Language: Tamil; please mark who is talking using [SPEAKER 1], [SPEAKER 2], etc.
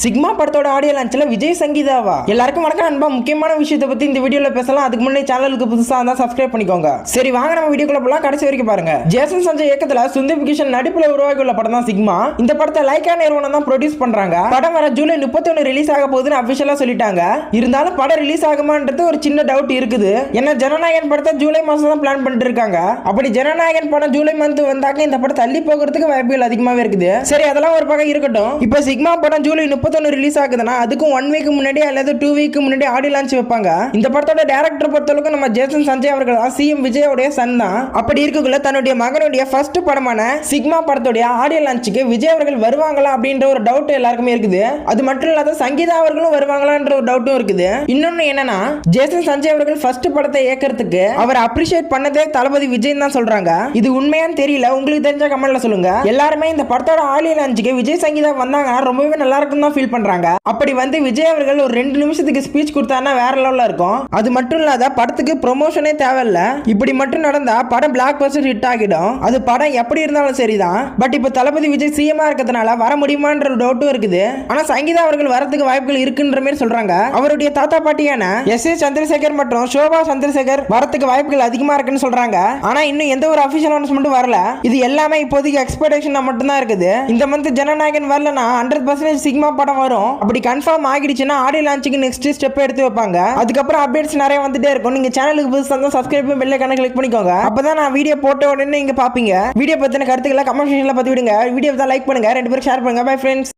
[SPEAKER 1] சிக்மா படத்தோட ஆடியோ லான்ச்ல விஜய் சங்கீதாவா? எல்லாருக்கும் வணக்கம் நண்பா. முக்கியமான விஷயத்தை பத்தி இந்த வீடியோல பேசலாம். அதுக்கு முன்னாடி சேனலுக்கு புதுசா இருந்தா சப்ஸ்கிரைப் பண்ணிக்கோங்க. சரி வாங்க நம்ம வீடியோக்குள்ள போலாம். கடைசி வரைக்கும் பாருங்க. ஜேசன் சஞ்சய் இயக்கத்துல சுந்தர் பிகிஷன் நடிப்புல உருவாகியுள்ள படம் தான் சிக்மா. இந்த படத்தை லைக்கா நிறுவனம் தான் ப்ரொடியூஸ் பண்றாங்க. படம் வர ஜூலை 31 ரிலீஸ் ஆக போகுதுன்னு அபிஷியலா சொல்லிட்டாங்க. இருந்தாலும் படம் ரிலீஸ் ஆகுமான்றது ஒரு சின்ன டவுட் இருக்குது. ஏன்னா ஜனநாயகன் படத்தை ஜூலை மாசம் தான் பிளான் பண்ணிட்டு இருக்காங்க. அப்படி ஜனநாயகன் படம் ஜூலை மந்த் வந்தாக்க இந்த படம் தள்ளி போகிறதுக்கு வாய்ப்புகள் அதிகமாவே இருக்குது. சரி அதெல்லாம் ஒரு பக்கம் இருக்கட்டும். இப்போ சிக்மா படம் ஜூலை 31 ரிலீஸ் ஆகுதுன்னா அதுக்கும் 1 வீக் முன்னாடி அல்லது 2 வீக் முன்னாடி ஆடியோ லான்ச் வைப்பாங்க. இந்த படத்தோட டைரக்டர் பொறுத்தளவுக்கு நம்ம ஜேசன் சஞ்சய் அவர்கள் சிஎம் விஜயோட சன் தான். அப்படி இருக்கக்குள்ள தன்னுடைய மகனுடைய ஃபர்ஸ்ட் படமான சிக்மா படத்தோட ஆடியோ லான்ச்சுக்கு விஜய் அவர்கள் வருவாங்களா அப்படின்ற ஒரு டவுட் எல்லாருக்குமே இருக்குது. அது மட்டும் இல்லாத சங்கீதா அவர்களும் வருவாங்களான்ற ஒரு டவுட்டும் இருக்குது. இன்னொன்னு என்னன்னா ஜேசன் சஞ்சய் அவர்கள் ஃபர்ஸ்ட் படத்தை இயக்கிறதுக்கு அவர் அப்ரிஷியேட் பண்ணதே தளபதி விஜய் தான் சொல்றாங்க. இது உண்மையான்னு தெரியல. உங்களுக்கு தெரிஞ்ச கமெண்ட்ல சொல்லுங்க. எல்லாருமே இந்த படத்தோட ஆடியோ லான்ச்சுக்கு விஜய் சங்கீதா வந்தாங்கன்னா ரொம்பவே நல்லா இருக்கும் தான் ஃபீல் பண்றாங்க. அப்படி வந்து விஜய் அவர்கள் ஒரு 2 நிமிஷத்துக்கு ஸ்பீச் கொடுத்தாருன்னா வேற லெவல்ல இருக்கும். அது மட்டும் இல்லாத படத்துக்கு ப்ரொமோஷனே தேவையில்ல. இப்படி மட்டும் நடந்தா படம் பிளாக் பஸ்டர் ஹிட் ஆகிடும். அது படம் எப்படி இருந்தாலும் சரிதான். பட் இப்போ தளபதி விஜய் சிஎம்மா இருக்கிறதுனால வர முடியுமான்ற டவுட்டும் இருக்குது. ஆனா சங்கீதா அவர்கள் வரதுக்கு வாய்ப்புகள் இருக்குன்ற மாதிரி சொல்றாங்க. அவருடைய தாத்தா பாட்டியான எஸ்.ஏ. சந்திரசேகர் மற்றும் ஷோபா சந்திரசேகர் வரதுக்கு வாய்ப்புகள் அதிகமா இருக்குன்னு சொல்றாங்க. ஆனா இன்னும் எந்த ஒரு அபிஷியல் அனௌன்ஸ்மெண்ட் வரல. இது எல்லாமே இப்போதைக்கு எக்ஸ்பெக்டேஷன் மட்டும் தான் இருக்குது. இந்த மந்த் ஜனநாயகன் வரலனா 100% சிக்மா படம் வரும். அப்படி கன்ஃபார்ம் ஆகிடுச்சுன்னா ஆடியோ லான்ச்சுக்கு நெக்ஸ்ட் ஸ்டெப் எடுத்து வைப்பாங்க. அதுக்கப்புறம் அப்டேட்ஸ் நிறைய வந்துட்டே இருக்கும். நீங்க சேனலுக்கு புதுசா இருந்தா சப்ஸ்கிரைப் பண்ணி பெல் ஐகானை கிளிக் பண்ணிக்கோங்க. அப்பதான் நான் வீடியோ போட்ட உடனே நீங்க பாப்பீங்க. வீடியோ பத்தின கருத்துக்களை கமெண்ட் செக்ஷன்ல பதிவிடுங்க. வீடியோ தான் லைக் பண்ணுங்க, 2 பேருக்கு ஷேர் பண்ணுங்க. Bye friends.